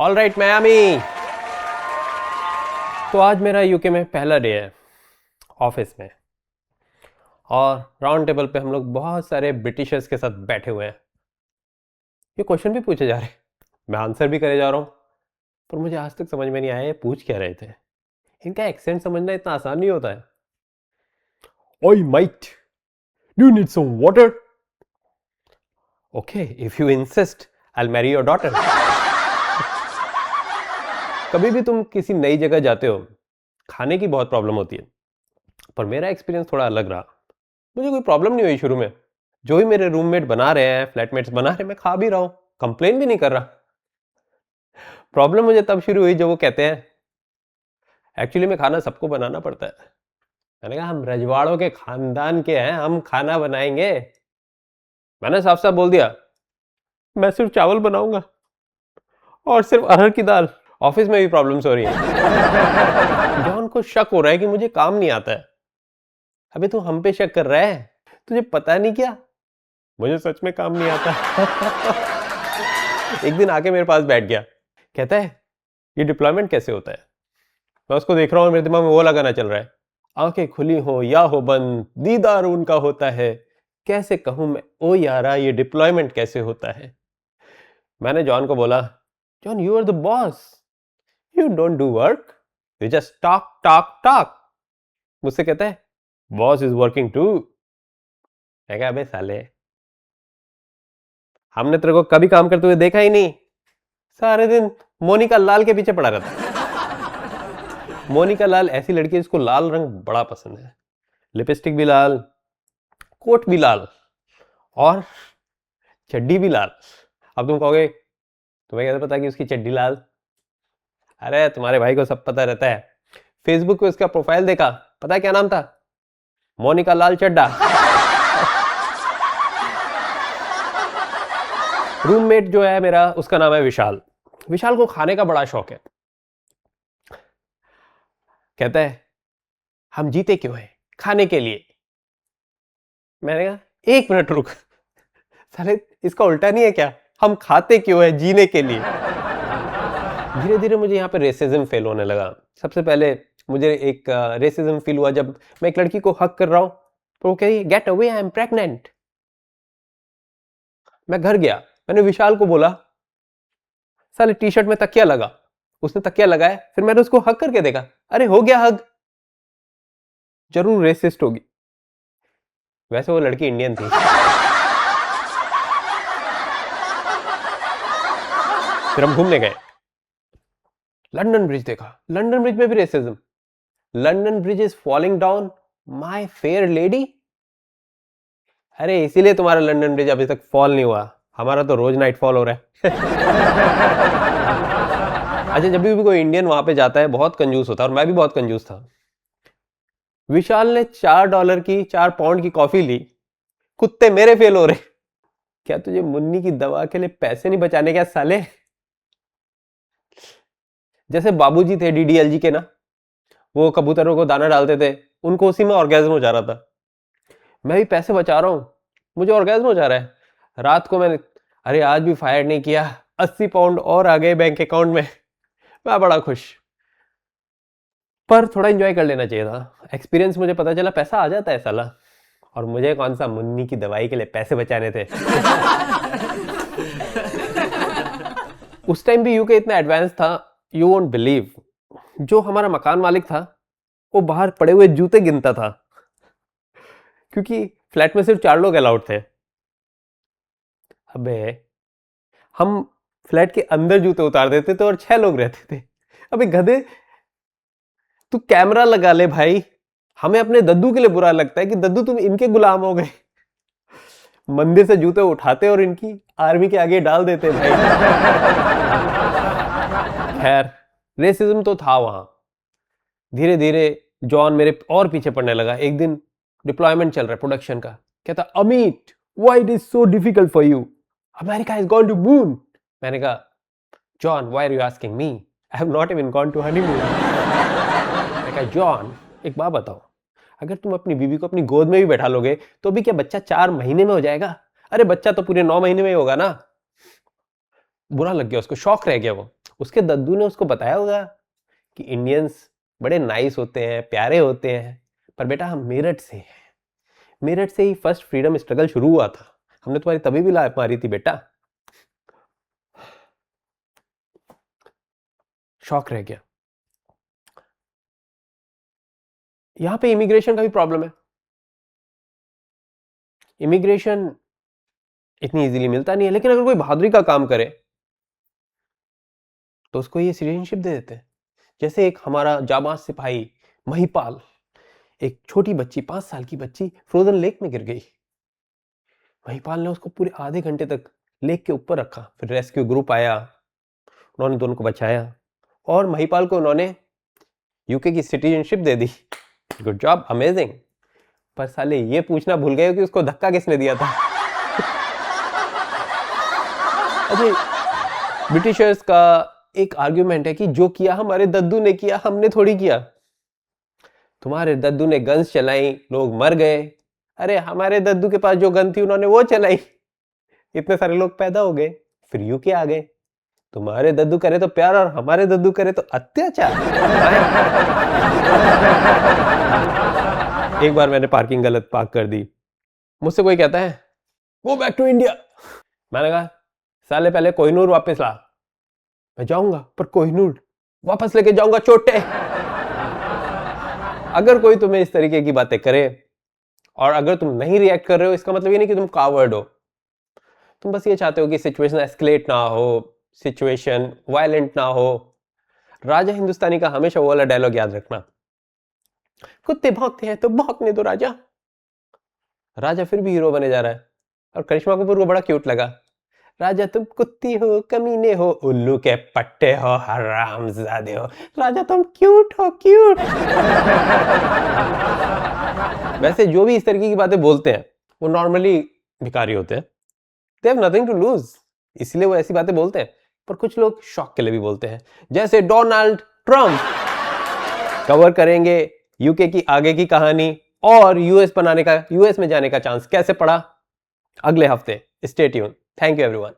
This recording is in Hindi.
All right Miami. तो आज मेरा यूके में पहला डे है ऑफिस में, और राउंड टेबल पे हम लोग बहुत सारे ब्रिटिशर्स के साथ बैठे हुए हैं। ये क्वेश्चन भी पूछे जा रहे हैं, मैं आंसर भी करे जा रहा हूँ, पर मुझे आज तक समझ में नहीं आया ये पूछ क्या रहे थे। इनका एक्सेंट समझना इतना आसान नहीं होता है। Oi mate, do you need some water? Okay, if you insist I will marry your daughter. कभी भी तुम किसी नई जगह जाते हो, खाने की बहुत प्रॉब्लम होती है, पर मेरा एक्सपीरियंस थोड़ा अलग रहा। मुझे कोई प्रॉब्लम नहीं हुई शुरू में। जो भी मेरे रूममेट बना रहे हैं, फ्लैटमेट्स बना रहे हैं, मैं खा भी रहा हूं, कंप्लेन भी नहीं कर रहा। प्रॉब्लम मुझे तब शुरू हुई जब वो कहते हैं एक्चुअली में खाना सबको बनाना पड़ता है। मैंने कहा हम रजवाड़ों के खानदान के हैं, हम खाना बनाएंगे? मैंने साफ साफ बोल दिया मैं सिर्फ चावल बनाऊंगा और सिर्फ अरहर की दाल। ऑफिस में भी प्रॉब्लम्स हो रही है। जॉन को शक हो रहा है कि मुझे काम नहीं आता है। अबे तू हम पे शक कर रहा है, तुझे पता नहीं क्या मुझे सच में काम नहीं आता। एक दिन आके मेरे पास बैठ गया, कहता है ये डिप्लॉयमेंट कैसे होता है। मैं उसको देख रहा हूँ, मेरे दिमाग में वो लगाना चल रहा है, आंखें खुली हो या हो बंद, दीदार उनका होता है, कैसे कहूं मैं ओ यारा ये डिप्लॉयमेंट कैसे होता है। मैंने जॉन को बोला John you are the boss, you don't do work, you just talk talk talk. मुझसे कहता है बॉस इज वर्किंग टू। मैं कहा अबे साले, हमने तेरे को कभी काम करते हुए देखा ही नहीं। सारे दिन मोनिका लाल के पीछे पड़ा रहता। मोनिका लाल ऐसी लड़की है जिसको लाल रंग बड़ा पसंद है, लिपस्टिक भी लाल, कोट भी लाल और चड्डी भी लाल। अब तुम कहोगे तुम्हें कैसे पता कि उसकी चड्डी लाल? अरे तुम्हारे भाई को सब पता रहता है। फेसबुक पे उसका प्रोफाइल देखा, पता है क्या नाम था? मोनिका लाल चड्डा। रूममेट जो है मेरा, उसका नाम है विशाल। विशाल को खाने का बड़ा शौक है। कहता है हम जीते क्यों हैं? खाने के लिए। मैंने कहा एक मिनट रुक, साले इसका उल्टा नहीं है क्या? हम खाते क्यों हैं? जीने के लिए। धीरे धीरे मुझे यहाँ पे रेसिज्म फेल होने लगा। सबसे पहले मुझे एक रेसिज्म फील हुआ जब मैं एक लड़की को हक कर रहा हूं, तो वो कह रही get away I am pregnant. मैं घर गया, मैंने विशाल को बोला साले टी शर्ट में तकिया लगा। उसने तकिया लगाया, फिर मैंने उसको हक करके देखा, अरे हो गया हग। जरूर रेसिस्ट होगी, वैसे वो लड़की इंडियन थी। फिर हम घूमने गए, लंदन ब्रिज देखा। लंदन ब्रिज में भी racism. London bridge is falling down my fair lady. अरे इसीलिए तुम्हारा लंदन ब्रिज अभी तक फॉल नहीं हुआ, हमारा तो रोज नाइट फॉल हो रहा है। अच्छा, जब भी कोई इंडियन वहां पे जाता है बहुत कंजूस होता है, और मैं भी बहुत कंजूस था। विशाल ने $4 की 4 पाउंड की कॉफी ली, कुत्ते मेरे फेल हो रहे। क्या तुझे मुन्नी की दवा के लिए पैसे नहीं बचाने क्या साले? जैसे बाबूजी थे डीडीएलजी के ना, वो कबूतरों को दाना डालते थे, उनको उसी में ऑर्गेज्म हो जा रहा था। मैं भी पैसे बचा रहा हूं, मुझे ऑर्गेज्म हो जा रहा है। रात को मैंने अरे आज भी फायर नहीं किया, 80 पाउंड और आ गए बैंक अकाउंट में। मैं बड़ा खुश, पर थोड़ा एंजॉय कर लेना चाहिए था। एक्सपीरियंस मुझे पता चला पैसा आ जाता है साला, और मुझे कौन सा मुन्नी की दवाई के लिए पैसे बचाने थे। उस टाइम भी यूके इतना एडवांस था, यू वोंट बिलीव। जो हमारा मकान मालिक था वो बाहर पड़े हुए जूते गिनता था, क्योंकि फ्लैट में सिर्फ 4 लोग अलाउड थे। अबे हम फ्लैट के अंदर जूते उतार देते थे और 6 लोग रहते थे। अबे गधे, तू कैमरा लगा ले भाई। हमें अपने दद्दू के लिए बुरा लगता है कि दद्दू तुम इनके गुलाम हो गए। मंदिर से जूते उठाते और इनकी आर्मी के आगे डाल देते भाई। खैर रेसिज्म तो था वहां। धीरे धीरे जॉन मेरे और पीछे पड़ने लगा। एक दिन डिप्लॉयमेंट चल रहा है प्रोडक्शन का, कहता Amit why it is so difficult for you, America has gone to moon. मैंने कहा John why are you asking me, I have not even gone to honeymoon. मैंने कहा जॉन एक बात बताओ, अगर तुम अपनी बीवी को अपनी गोद में भी बैठा लोगे तो भी क्या बच्चा 4 महीने में हो जाएगा? अरे बच्चा तो पूरे 9 महीने में ही होगा ना। बुरा लग गया उसको, शॉक रह गया वो। उसके दद्दू ने उसको बताया होगा कि इंडियंस बड़े नाइस होते हैं, प्यारे होते हैं, पर बेटा हम मेरठ से हैं, मेरठ से ही फर्स्ट फ्रीडम स्ट्रगल शुरू हुआ था, हमने तुम्हारी तभी भी लात मारी थी बेटा। शॉक रह गया। यहां पे इमिग्रेशन का भी प्रॉब्लम है। इमिग्रेशन इतनी इजीली मिलता नहीं है, लेकिन अगर कोई बहादुरी का काम करे तो उसको ये सिटीजनशिप दे देते हैं। जैसे एक हमारा जाबाज सिपाही महिपाल, एक छोटी बच्ची 5 साल की बच्ची फ्रोजन लेक में गिर गई। महिपाल ने उसको पूरे आधे घंटे तक लेक के ऊपर रखा, फिर रेस्क्यू ग्रुप आया, उन्होंने दोनों को बचाया और महिपाल को उन्होंने यूके की सिटीजनशिप दे दी। Good job, amazing. पर साले ये पूछना भूल गए कि उसको धक्का किसने दिया था। अजय, ब्रिटिशर्स का एक आर्ग्यूमेंट है कि जो किया हमारे दद्दू ने किया, हमने थोड़ी किया। तुम्हारे दद्दू ने गन्स चलाई, लोग मर गए। अरे हमारे दद्दू के पास जो गन थी उन्होंने वो चलाई, इतने सारे लोग पैदा हो गए, फिर यूके आ गए। तुम्हारे दद्दू करे तो प्यार और हमारे दद्दू करे तो अत्याचार। एक बार मैंने पार्किंग गलत पार्क कर दी, मुझसे कोई कहता है गो बैक टू इंडिया। मैंने कहा साले पहले कोहिनूर वापस ला। मैं जाऊंगा पर कोहिनूर वापस लेके जाऊंगा चोटे। अगर कोई तुम्हें इस तरीके की बातें करे और अगर तुम नहीं रिएक्ट कर रहे हो, इसका मतलब ये नहीं कि तुम कावर्ड हो, तुम बस ये चाहते हो कि सिचुएशन एस्केलेट ना हो, सिचुएशन वायलेंट ना हो। राजा हिंदुस्तानी का हमेशा वो वाला डायलॉग याद रखना, कुत्ते भौंकते हैं तो भौंकने दो राजा। राजा फिर भी हीरो बने जा रहा है और करिश्मा कपूर को बड़ा क्यूट लगा। राजा तुम कुत्ती हो, कमीने हो, उल्लू के पट्टे हो, हरामजादे हो, राजा तुम क्यूट हो, क्यूट। वैसे जो भी इस तरीके की बातें बोलते हैं वो नॉर्मली भिखारी होते हैं, they have nothing to lose, इसलिए वो ऐसी बातें बोलते हैं। पर कुछ लोग शौक के लिए भी बोलते हैं, जैसे डोनाल्ड ट्रंप। कवर करेंगे यूके की आगे की कहानी और यूएस में जाने का चांस कैसे पड़ा अगले हफ्ते। Stay tune. Thank you everyone.